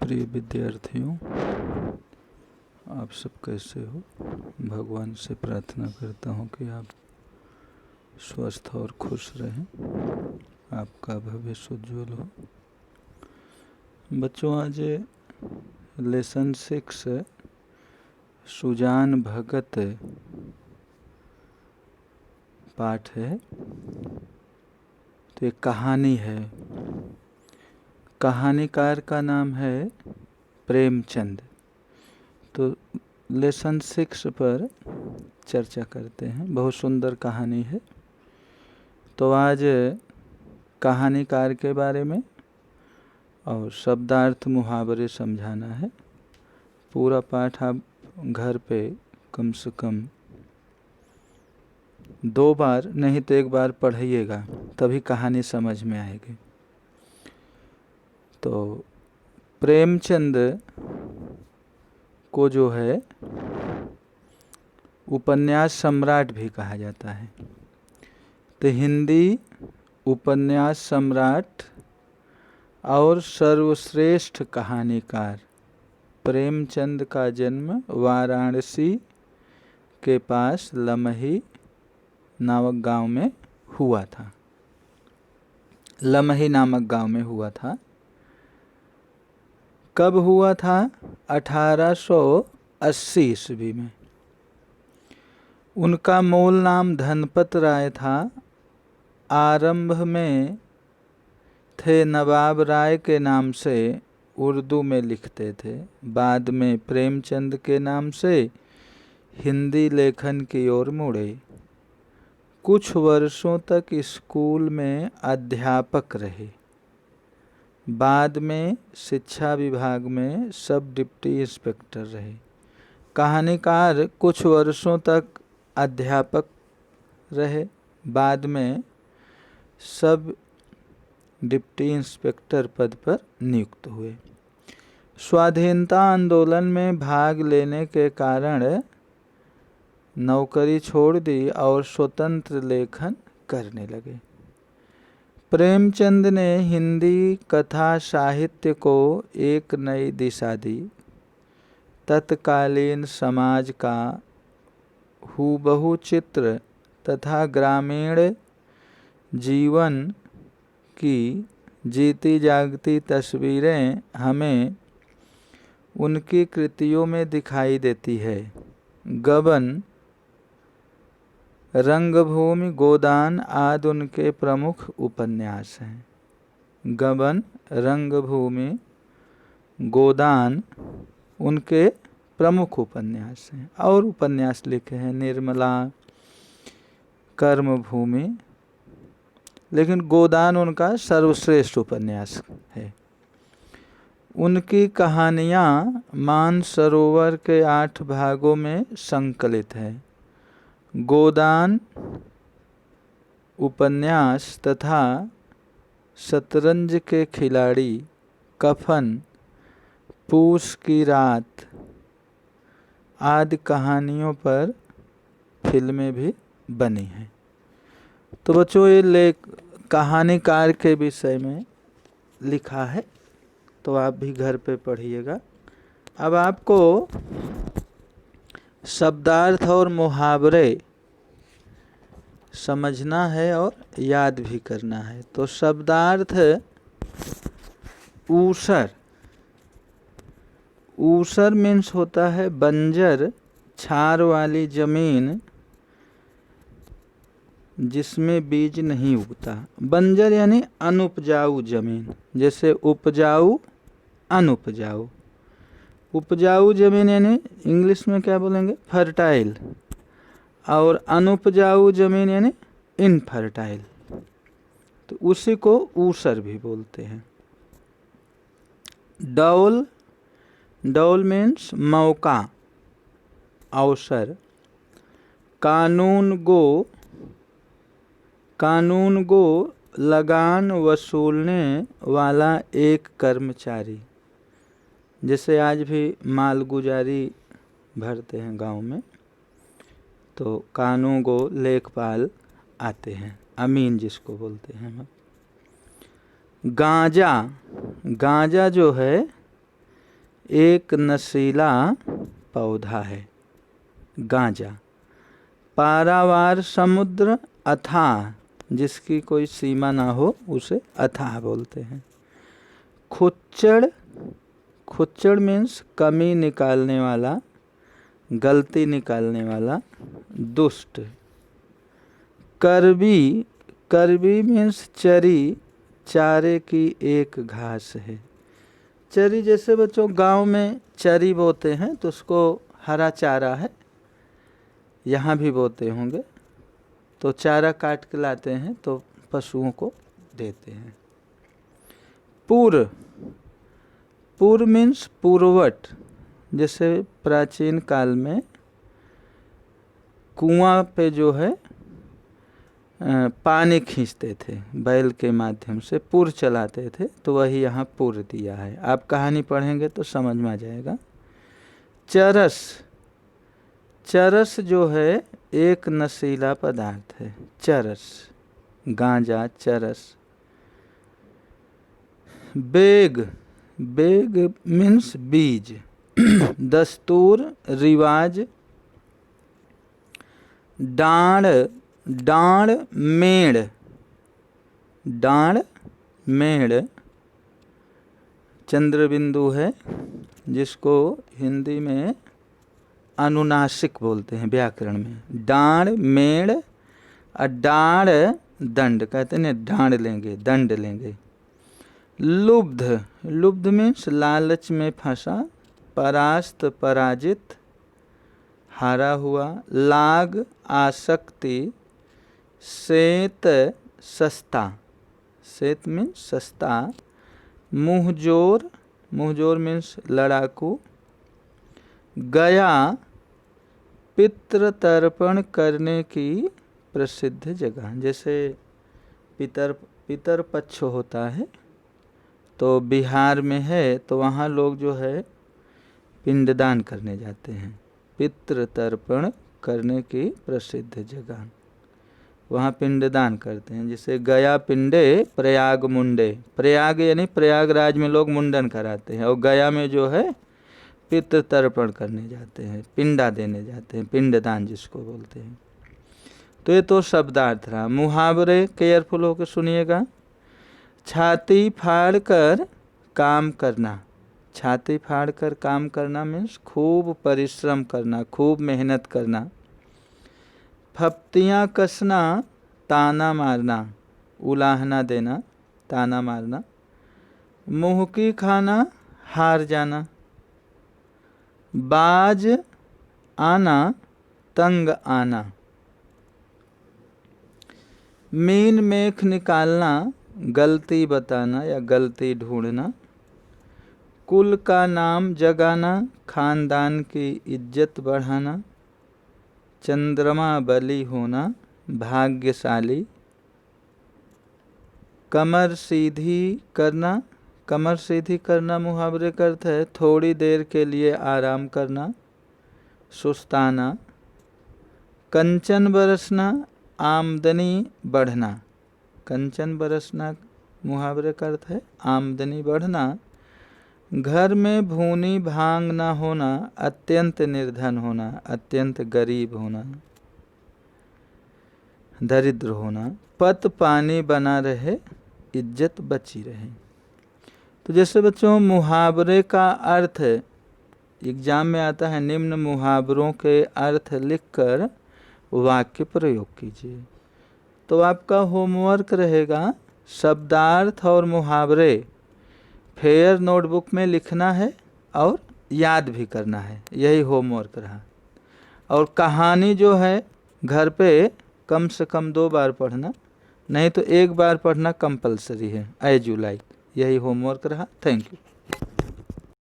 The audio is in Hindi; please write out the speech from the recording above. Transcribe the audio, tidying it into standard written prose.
प्रिय विद्यार्थियों, आप सब कैसे हो। भगवान से प्रार्थना करता हूँ कि आप स्वस्थ और खुश रहें, आपका भविष्य उज्ज्वल हो। बच्चों, आज लेसन 6 सुजान भगत पाठ है। तो एक कहानी है। कहानीकार का नाम है प्रेमचंद। तो लेसन 6 पर चर्चा करते हैं। बहुत सुंदर कहानी है। तो आज कहानीकार के बारे में और शब्दार्थ मुहावरे समझाना है। पूरा पाठ आप घर पे कम से कम 2 बार नहीं तो 1 बार पढ़िएगा, तभी कहानी समझ में आएगी। तो प्रेमचंद को जो है उपन्यास सम्राट भी कहा जाता है। तो हिंदी उपन्यास सम्राट और सर्वश्रेष्ठ कहानीकार प्रेमचंद का जन्म वाराणसी के पास लमही नामक गांव में हुआ था। लमही नामक गांव में हुआ था। कब हुआ था? 1880 ईस्वी में। उनका मूल नाम धनपत राय था। आरंभ में थे नवाब राय के नाम से, उर्दू में लिखते थे। बाद में प्रेमचंद के नाम से हिंदी लेखन की ओर मुड़े। कुछ वर्षों तक स्कूल में अध्यापक रहे। बाद में शिक्षा विभाग में सब डिप्टी इंस्पेक्टर रहे। कहानीकार कुछ वर्षों तक अध्यापक रहे, बाद में सब डिप्टी इंस्पेक्टर पद पर नियुक्त हुए। स्वाधीनता आंदोलन में भाग लेने के कारण नौकरी छोड़ दी और स्वतंत्र लेखन करने लगे। प्रेमचंद ने हिंदी कथा साहित्य को एक नई दिशा दी। तत्कालीन समाज का हूबहू चित्र तथा ग्रामीण जीवन की जीती जागती तस्वीरें हमें उनकी कृतियों में दिखाई देती है। गबन, रंगभूमि, गोदान आदि उनके प्रमुख उपन्यास हैं। गबन, रंगभूमि, गोदान उनके प्रमुख उपन्यास हैं। और उपन्यास लिखे हैं निर्मला, कर्मभूमि, लेकिन गोदान उनका सर्वश्रेष्ठ उपन्यास है। उनकी कहानियाँ मानसरोवर के 8 भागों में संकलित है। गोदान उपन्यास तथा शतरंज के खिलाड़ी, कफन, पूस की रात आदि कहानियों पर फिल्में भी बनी हैं। तो बच्चों, ये कहानीकार के विषय में लिखा है, तो आप भी घर पे पढ़िएगा। अब आपको शब्दार्थ और मुहावरे समझना है और याद भी करना है। तो शब्दार्थ, ऊसर। ऊसर मीन्स होता है बंजर, छार वाली जमीन जिसमें बीज नहीं उगता। बंजर यानी अनुपजाऊ जमीन, जैसे उपजाऊ, अनुपजाऊ। उपजाऊ जमीन यानी इंग्लिश में क्या बोलेंगे? फर्टाइल। और अनुपजाऊ जमीन यानी इनफर्टाइल। तो उसी को ऊसर भी बोलते हैं। डौल, डौल मीन्स मौका, अवसर। कानून गो, कानून गो लगान वसूलने वाला एक कर्मचारी। जैसे आज भी मालगुजारी भरते हैं गांव में, तो कानून गो लेखपाल आते हैं, अमीन जिसको बोलते हैं हम। गांजा, गांजा जो है एक नशीला पौधा है गांजा। पारावार समुद्र अथाह, जिसकी कोई सीमा ना हो उसे अथाह बोलते हैं। खुच्चड़, खुच्चड़ मीन्स कमी निकालने वाला, गलती निकालने वाला, दुष्ट। करबी, करबी मीन्स चरी, चारे की एक घास है। चरी जैसे बच्चों गांव में चरी बोते हैं तो उसको हरा चारा है, यहाँ भी बोते होंगे, तो चारा काट के लाते हैं तो पशुओं को देते हैं। पूर्व, पूर्व मीन्स पूर्ववट, जैसे प्राचीन काल में कुआं पे जो है पानी खींचते थे बैल के माध्यम से, पुर चलाते थे, तो वही यहाँ पुर दिया है। आप कहानी पढ़ेंगे तो समझ में आ जाएगा। चरस, चरस जो है एक नशीला पदार्थ है, चरस, गांजा, चरस। बेग, बेग मीन्स बीज, दस्तूर, रिवाज। डांड, डांड मेड़, डांड मेड़ चंद्रबिंदु है, जिसको हिंदी में अनुनासिक बोलते हैं व्याकरण में। डांड मेड़ और डांड दंड, कहते हैं डांड लेंगे, दंड लेंगे। लुब्ध, लुब्ध मीन्स लालच में फंसा, परास्त, पराजित, हारा हुआ। लाग, आसक्ति। सेत, सस्ता, सेत मीन्स सस्ता। मुँहजोर, मुँहजोर मीन्स लड़ाकू। गया, पितृ तर्पण करने की प्रसिद्ध जगह, जैसे पितर पक्ष होता है तो बिहार में है, तो वहाँ लोग जो है पिंडदान करने जाते हैं। पितृ तर्पण करने की प्रसिद्ध जगह, वहाँ पिंडदान करते हैं। जैसे गया पिंडे प्रयाग मुंडे, प्रयाग यानी प्रयागराज में लोग मुंडन कराते हैं, और गया में जो है पितृ तर्पण करने जाते हैं, पिंडा देने जाते हैं, पिंडदान जिसको बोलते हैं। तो ये तो शब्दार्थ रहा। मुहावरे केयरफुल होकर सुनिएगा। छाती फाड़ कर काम करना, छाती फाड़ कर काम करना मीन्स खूब परिश्रम करना, खूब मेहनत करना। फप्तियाँ कसना, ताना मारना, उलाहना देना, ताना मारना। मुहकी खाना, हार जाना। बाज आना, तंग आना। मीन मेख निकालना, गलती बताना या गलती ढूंढना। कुल का नाम जगाना, खानदान की इज्जत बढ़ाना। चंद्रमा बली होना, भाग्यशाली। कमर सीधी करना, कमर सीधी करना मुहावरे का अर्थ है थोड़ी देर के लिए आराम करना, सुस्ताना। कंचन बरसना, आमदनी बढ़ना, कंचन बरसना मुहावरे का अर्थ है आमदनी बढ़ना। घर में भूनी भांग न होना, अत्यंत निर्धन होना, अत्यंत गरीब होना, दरिद्र होना। पत पानी बना रहे, इज्जत बची रहे। तो जैसे बच्चों मुहावरे का अर्थ एग्जाम में आता है, निम्न मुहावरों के अर्थ लिखकर वाक्य प्रयोग कीजिए। तो आपका होमवर्क रहेगा शब्दार्थ और मुहावरे फेयर नोटबुक में लिखना है और याद भी करना है, यही होमवर्क रहा। और कहानी जो है घर पे कम से कम 2 बार पढ़ना, नहीं तो 1 बार पढ़ना कंपलसरी है, एज यू लाइक। यही होमवर्क रहा। Thank you.